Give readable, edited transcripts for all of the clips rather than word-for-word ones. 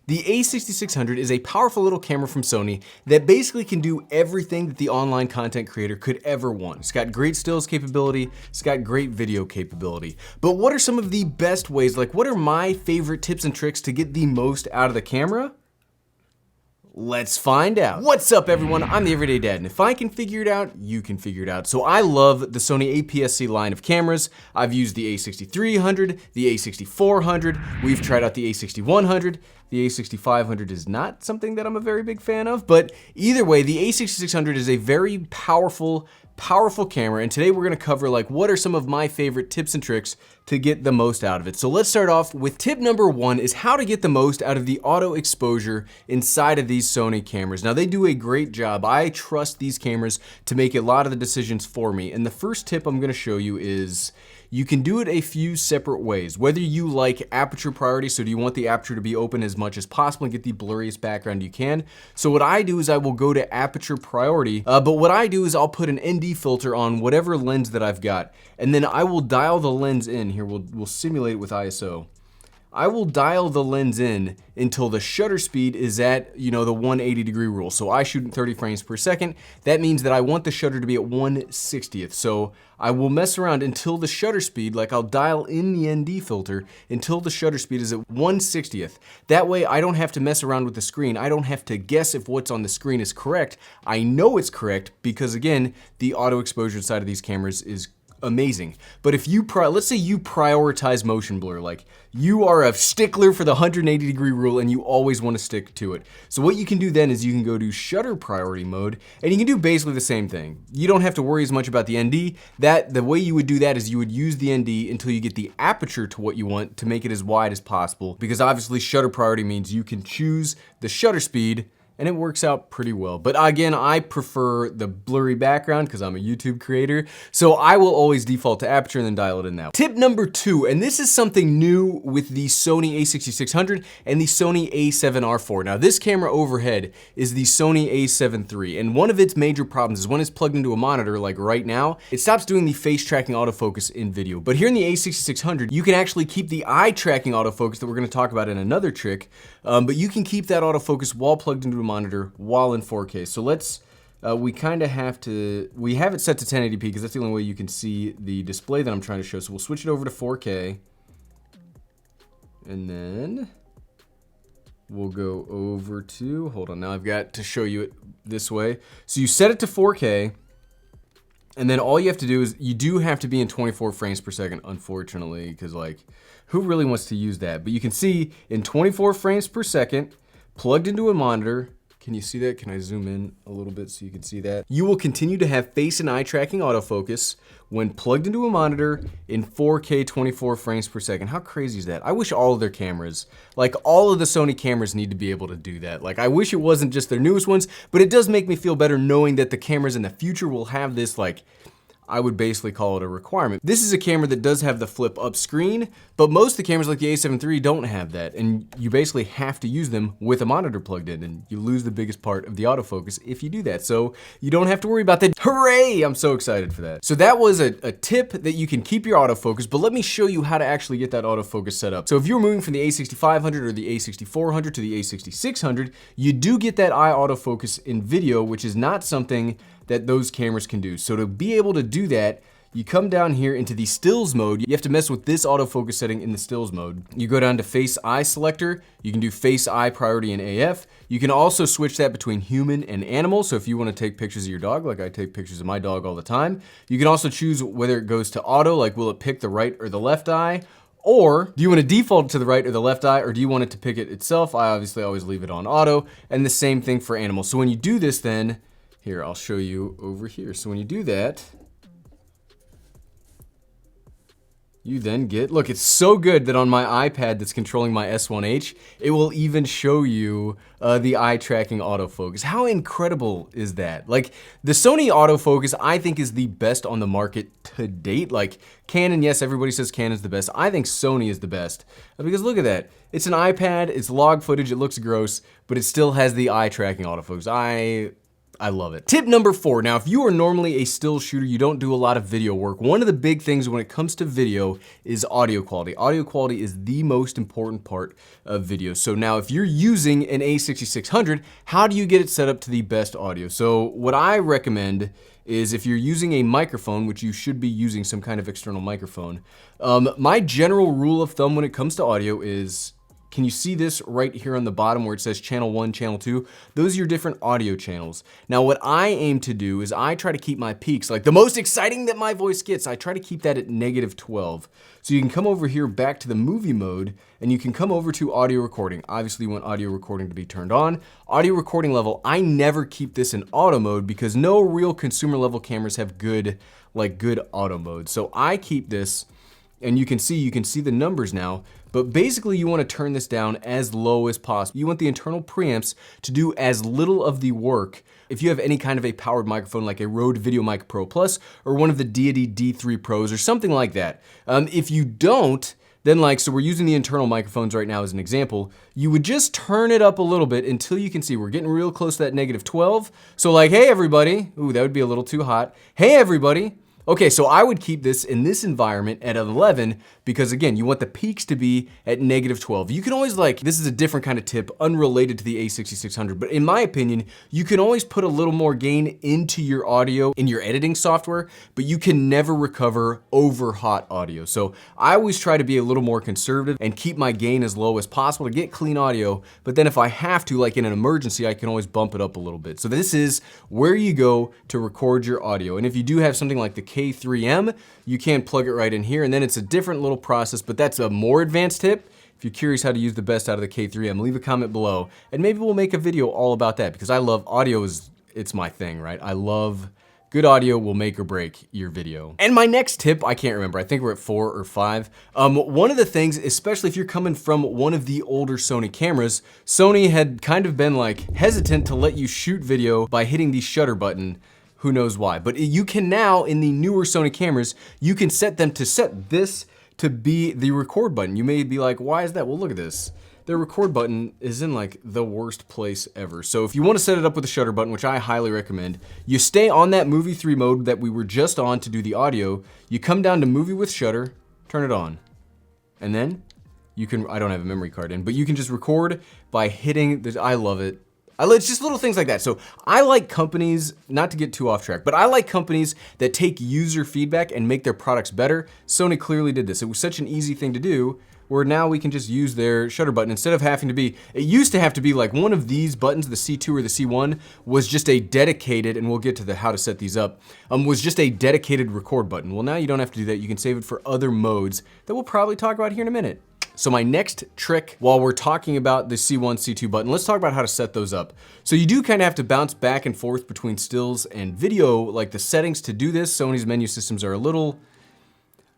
The A6600 is a powerful little camera from Sony that basically can do everything that the online content creator could ever want. It's got great stills capability, it's got great video capability. But what are some of the best ways, like what are my favorite tips and tricks to get the most out of the camera? Let's find out. What's up everyone, I'm the Everyday Dad, and if I can figure it out, you can figure it out. So I love the Sony APS-C line of cameras. I've used the A6300, the A6400, we've tried out the A6100. The A6500 is not something that I'm a very big fan of, but either way, the A6600 is a very powerful camera, and today we're gonna cover like what are some of my favorite tips and tricks to get the most out of it. So let's start off with tip number one is how to get the most out of the auto exposure inside of these Sony cameras. Now they do a great job. I trust these cameras to make a lot of the decisions for me, and the first tip I'm gonna show you is you can do it a few separate ways. Whether you like aperture priority, so do you want the aperture to be open as much as possible and get the blurriest background you can? So what I do is I will go to aperture priority, but what I do is I'll put an ND filter on whatever lens that I've got, and then I will dial the lens in. Here, we'll simulate it with ISO. I will dial the lens in until the shutter speed is at, the 180-degree rule. So I shoot at 30 frames per second. That means that I want the shutter to be at 1/60th. So I will mess around until the shutter speed, like I'll dial in the ND filter until the shutter speed is at 1/60th. That way I don't have to mess around with the screen. I don't have to guess if what's on the screen is correct. I know it's correct because again, the auto exposure side of these cameras is amazing. But if you, let's say you prioritize motion blur, like you are a stickler for the 180-degree rule and you always want to stick to it. So what you can do then is you can go to shutter priority mode and you can do basically the same thing. You don't have to worry as much about the ND. The way you would do that is you would use the ND until you get the aperture to what you want to make it as wide as possible, because obviously shutter priority means you can choose the shutter speed and it works out pretty well. But again, I prefer the blurry background because I'm a YouTube creator, so I will always default to aperture and then dial it in now. Tip number two, and this is something new with the Sony A6600 and the Sony A7R4. Now this camera overhead is the Sony A7 III, and one of its major problems is when it's plugged into a monitor, like right now, it stops doing the face tracking autofocus in video. But here in the A6600, you can actually keep the eye tracking autofocus that we're gonna talk about in another trick, but you can keep that autofocus while plugged into a monitor while in 4K. So let's, we have it set to 1080p because that's the only way you can see the display that I'm trying to show. So we'll switch it over to 4K. And then we'll go over to, hold on, now I've got to show you it this way. So you set it to 4K, and then all you have to do is, you do have to be in 24 frames per second, unfortunately, because like, who really wants to use that? But you can see in 24 frames per second, plugged into a monitor. Can you see that? Can I zoom in a little bit so you can see that? You will continue to have face and eye tracking autofocus when plugged into a monitor in 4K 24 frames per second. How crazy is that? I wish all of their cameras, like all of the Sony cameras, need to be able to do that. Like I wish it wasn't just their newest ones, but it does make me feel better knowing that the cameras in the future will have this, like, I would basically call it a requirement. This is a camera that does have the flip up screen, but most of the cameras like the A7 III don't have that, and you basically have to use them with a monitor plugged in, and you lose the biggest part of the autofocus if you do that. So you don't have to worry about that. Hooray! I'm so excited for that. So that was a tip that you can keep your autofocus, but let me show you how to actually get that autofocus set up. So if you're moving from the A6500 or the A6400 to the A6600, you do get that eye autofocus in video, which is not something that those cameras can do. So to be able to do that, you come down here into the stills mode. You have to mess with this autofocus setting in the stills mode. You go down to face eye selector. You can do face eye priority in AF. You can also switch that between human and animal. So if you want to take pictures of your dog, like I take pictures of my dog all the time, you can also choose whether it goes to auto, like will it pick the right or the left eye? Or do you want to default it to the right or the left eye, or do you want it to pick it itself? I obviously always leave it on auto, and the same thing for animal. So when you do this then, here, I'll show you over here. So when you do that, you then get, look, it's so good that on my iPad that's controlling my S1H, it will even show you the eye tracking autofocus. How incredible is that? Like, the Sony autofocus, I think, is the best on the market to date. Like, Canon, yes, everybody says Canon's the best. I think Sony is the best, because look at that. It's an iPad, it's log footage, it looks gross, but it still has the eye tracking autofocus. I love it. Tip number 4. Now, if you are normally a still shooter, you don't do a lot of video work, one of the big things when it comes to video is audio quality. Audio quality is the most important part of video. So now if you're using an A6600, how do you get it set up to the best audio? So what I recommend is if you're using a microphone, which you should be using some kind of external microphone, my general rule of thumb when it comes to audio is, can you see this right here on the bottom where it says channel 1, channel 2? Those are your different audio channels. Now what I aim to do is I try to keep my peaks, like the most exciting that my voice gets, I try to keep that at -12. So you can come over here back to the movie mode and you can come over to audio recording. Obviously you want audio recording to be turned on. Audio recording level, I never keep this in auto mode because no real consumer level cameras have good auto mode. So I keep this, and you can see the numbers now, but basically you want to turn this down as low as possible. You want the internal preamps to do as little of the work. If you have any kind of a powered microphone like a Rode VideoMic Pro Plus or one of the Deity D3 Pros or something like that. If you don't, then so we're using the internal microphones right now as an example, you would just turn it up a little bit until you can see we're getting real close to that -12. So hey everybody, ooh, that would be a little too hot. Hey everybody. Okay, so I would keep this in this environment at 11 because again, you want the peaks to be at -12. You can always this is a different kind of tip unrelated to the A6600, but in my opinion, you can always put a little more gain into your audio in your editing software, but you can never recover over hot audio. So I always try to be a little more conservative and keep my gain as low as possible to get clean audio, but then if I have to, like in an emergency, I can always bump it up a little bit. So this is where you go to record your audio. And if you do have something like the K3M, you can plug it right in here, and then it's a different little process, but that's a more advanced tip. If you're curious how to use the best out of the K3M, leave a comment below, and maybe we'll make a video all about that because I love audio. It's my thing, right? I love good audio will make or break your video. And my next tip, I can't remember, I think we're at 4 or 5. One of the things, especially if you're coming from one of the older Sony cameras, Sony had kind of been hesitant to let you shoot video by hitting the shutter button. Who knows why, but you can now, in the newer Sony cameras, you can set them to set this to be the record button. You may be like, why is that? Well, look at this. The record button is in the worst place ever. So if you want to set it up with a shutter button, which I highly recommend, you stay on that movie 3 mode that we were just on to do the audio, you come down to movie with shutter, turn it on, and then you can, I don't have a memory card in, but you can just record by hitting this. I love it. It's just little things like that. So I like companies, not to get too off track, but I like companies that take user feedback and make their products better. Sony clearly did this. It was such an easy thing to do where now we can just use their shutter button instead of having to be, it used to have to be one of these buttons, the C2 or the C1 was just a dedicated, and we'll get to how to set these up, was just a dedicated record button. Well, now you don't have to do that. You can save it for other modes that we'll probably talk about here in a minute. So my next trick, while we're talking about the C1, C2 button, let's talk about how to set those up. So you do kind of have to bounce back and forth between stills and video, the settings to do this. Sony's menu systems are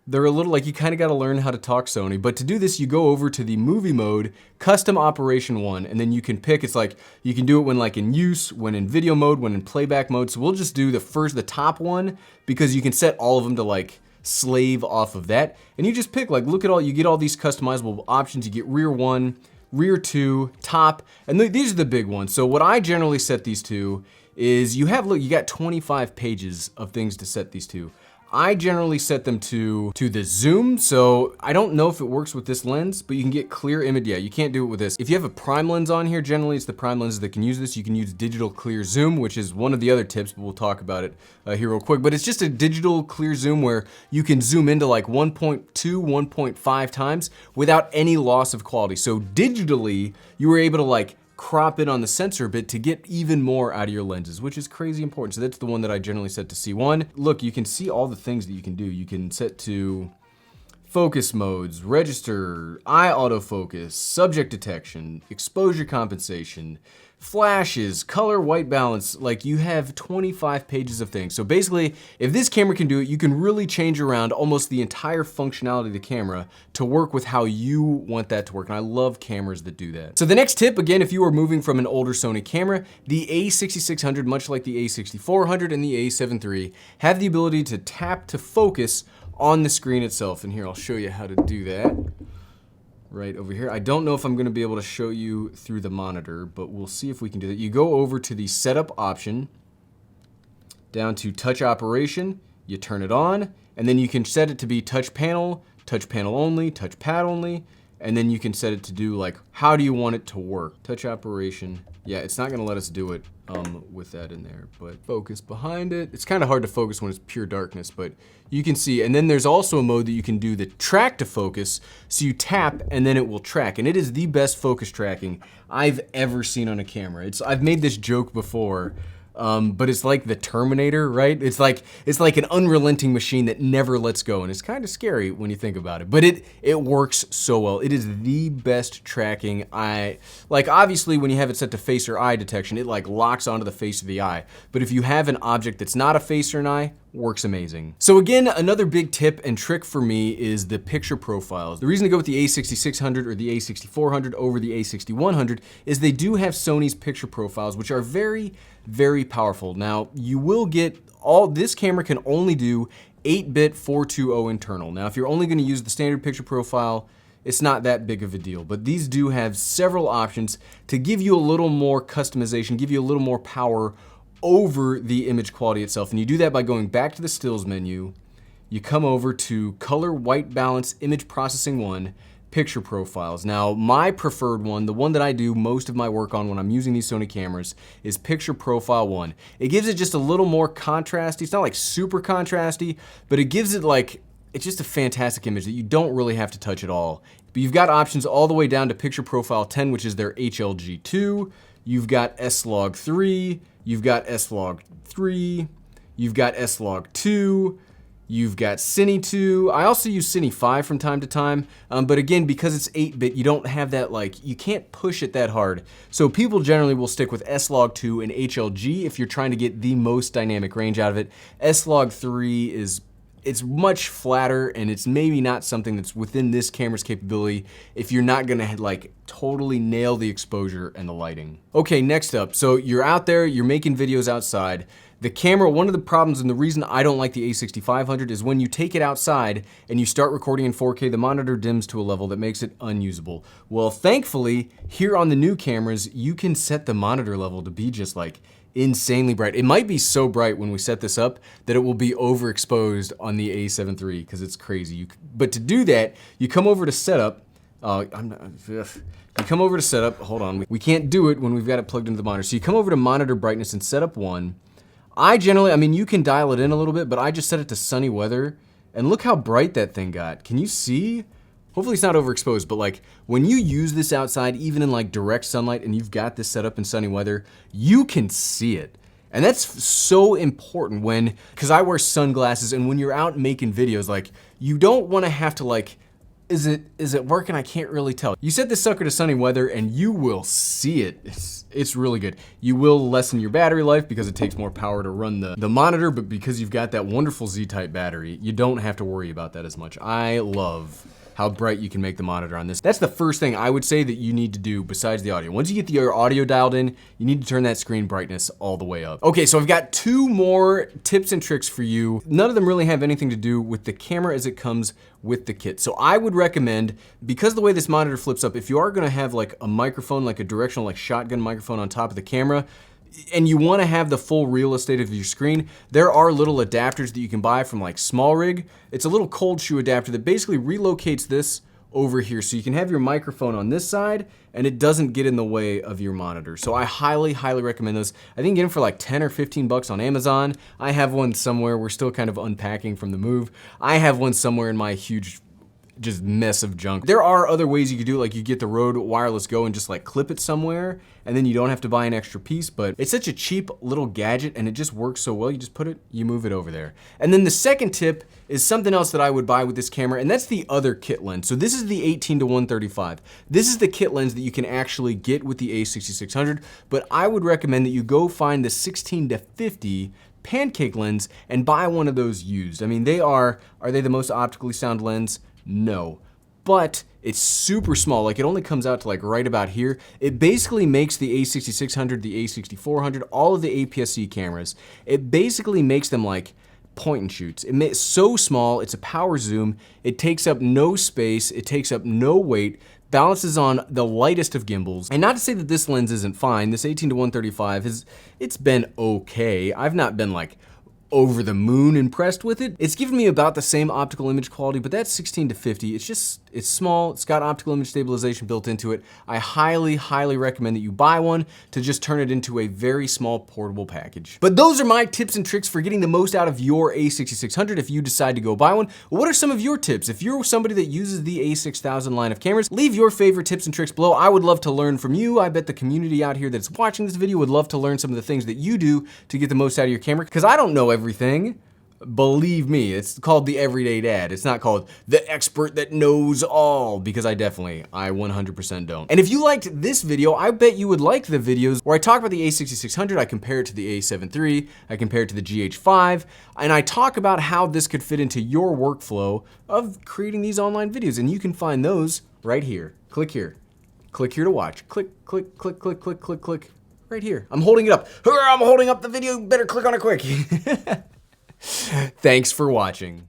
they're a little you kind of got to learn how to talk Sony. But to do this, you go over to the movie mode, custom operation 1, and then you can pick, it's you can do it when in use, when in video mode, when in playback mode. So we'll just do the top one because you can set all of them to slave off of that, and you just pick look at all, you get all these customizable options. You get rear 1, rear 2, top, and these are the big ones. So what I generally set these to is you got 25 pages of things to set these to. I generally set them to the zoom, so I don't know if it works with this lens, but you can get clear image. Yeah, you can't do it with this. If you have a prime lens on here, generally it's the prime lenses that can use this. You can use digital clear zoom, which is one of the other tips, but we'll talk about it here real quick. But it's just a digital clear zoom where you can zoom into 1.2, 1.5 times without any loss of quality. So digitally, you were able to crop in on the sensor a bit to get even more out of your lenses, which is crazy important. So that's the one that I generally set to C1. Look, you can see all the things that you can do. You can set to focus modes, register, eye autofocus, subject detection, exposure compensation, flashes, color, white balance. You have 25 pages of things. So basically, if this camera can do it, you can really change around almost the entire functionality of the camera to work with how you want that to work. And I love cameras that do that. So the next tip, again, if you are moving from an older Sony camera, the A6600, much like the A6400 and the A7 III, have the ability to tap to focus on the screen itself. And here, I'll show you how to do that. Right over here. I don't know if I'm going to be able to show you through the monitor, but we'll see if we can do that. You go over to the setup option, down to touch operation, you turn it on, and then you can set it to be touch panel only, touch pad only, and then you can set it to do like, how do you want it to work? Touch operation. Yeah, it's not gonna let us do it with that in there, but focus behind it. It's kind of hard to focus when it's pure darkness, but you can see, and then there's also a mode that you can do the track to focus, so you tap and then it will track, and it is the best focus tracking I've ever seen on a camera. I've made this joke before, but it's like the Terminator, right? It's like an unrelenting machine that never lets go, and it's kind of scary when you think about it, but it works so well. It is the best tracking. Like obviously when you have it set to face or eye detection, it like locks onto the face of the eye, but if you have an object that's not a face or an eye, works amazing. So again, another big tip and trick for me is the picture profiles. The reason to go with the A6600 or the A6400 over the A6100 is they do have Sony's picture profiles, which are very, very powerful. Now, you will get this camera can only do 8-bit 420 internal. Now, if you're only gonna use the standard picture profile, it's not that big of a deal, but these do have several options to give you a little more customization, give you a little more power over the image quality itself. And you do that by going back to the stills menu, you come over to color white balance image processing 1, picture profiles. Now, my preferred one, the one that I do most of my work on when I'm using these Sony cameras, is picture profile 1. It gives it just a little more contrasty. It's not like super contrasty, but it gives it like, it's just a fantastic image that you don't really have to touch at all. But you've got options all the way down to picture profile 10, which is their HLG2. You've got S-Log3, you've got S-Log3, you've got S-Log2, you've got Cine 2. I also use Cine 5 from time to time, but again, because it's 8-bit, you don't have that, like, you can't push it that hard. So people generally will stick with S-Log2 and HLG if you're trying to get the most dynamic range out of it. S-Log3 it's much flatter, and it's maybe not something that's within this camera's capability if you're not gonna like totally nail the exposure and the lighting. Okay, next up, so you're out there, you're making videos outside. The camera, one of the problems and the reason I don't like the A6500 is when you take it outside and you start recording in 4K, the monitor dims to a level that makes it unusable. Well, thankfully, here on the new cameras, you can set the monitor level to be just like insanely bright. It might be so bright when we set this up that it will be overexposed on the A7 III because it's crazy. But to do that, you come over to setup. You come over to setup. Hold on, we can't do it when we've got it plugged into the monitor. So you come over to monitor brightness and setup 1. I mean, you can dial it in a little bit, but I just set it to sunny weather, and look how bright that thing got. Can you see? Hopefully it's not overexposed, but like when you use this outside, even in like direct sunlight, and you've got this set up in sunny weather, you can see it. And that's so important because I wear sunglasses, and when you're out making videos, like you don't want to have to like, is it working? I can't really tell. You set this sucker to sunny weather and you will see it. It's really good. You will lessen your battery life because it takes more power to run the monitor, but because you've got that wonderful Z-type battery, you don't have to worry about that as much. I love how bright you can make the monitor on this. That's the first thing I would say that you need to do besides the audio. Once you get your audio dialed in, you need to turn that screen brightness all the way up. Okay, so I've got 2 more tips and tricks for you. None of them really have anything to do with the camera as it comes with the kit. So I would recommend, because the way this monitor flips up, if you are gonna have like a microphone, like a directional like shotgun microphone on top of the camera, and you wanna have the full real estate of your screen, there are little adapters that you can buy from like Small Rig. It's a little cold shoe adapter that basically relocates this over here. So you can have your microphone on this side and it doesn't get in the way of your monitor. So I highly, highly recommend those. I think get them for like 10 or 15 bucks on Amazon. I have one somewhere. We're still kind of unpacking from the move. I have one somewhere in my huge just mess of junk. There are other ways you could do it, like you get the Rode Wireless Go and just like clip it somewhere, and then you don't have to buy an extra piece, but it's such a cheap little gadget and it just works so well. You just put it, you move it over there. And then the second tip is something else that I would buy with this camera, and that's the other kit lens. So this is the 18-135. This is the kit lens that you can actually get with the A6600, but I would recommend that you go find the 16-50 pancake lens and buy one of those used. I mean, are they the most optically sound lens? No, but it's super small. Like it only comes out to like right about here. It basically makes the A6600, the A6400, all of the APS-C cameras, it basically makes them like point and shoots. It's so small, it's a power zoom, it takes up no space, it takes up no weight, balances on the lightest of gimbals. And not to say that this lens isn't fine, this 18-135 it's been okay. I've not been like over the moon impressed with it. It's given me about the same optical image quality, but that's 16 to 50. It's small, it's got optical image stabilization built into it. I highly, highly recommend that you buy one to just turn it into a very small portable package. But those are my tips and tricks for getting the most out of your A6600 if you decide to go buy one. What are some of your tips? If you're somebody that uses the A6000 line of cameras, leave your favorite tips and tricks below. I would love to learn from you. I bet the community out here that's watching this video would love to learn some of the things that you do to get the most out of your camera, because I don't know everything. Believe me, it's called the everyday dad. It's not called the expert that knows all, because I 100% don't. And if you liked this video, I bet you would like the videos where I talk about the A6600, I compare it to the A7 III, I compare it to the GH5, and I talk about how this could fit into your workflow of creating these online videos. And you can find those right here. Click here. Click here to watch. Click, click, click, click, click, click, click. Right here. I'm holding it up. I'm holding up the video. Better click on it quick. Thanks for watching.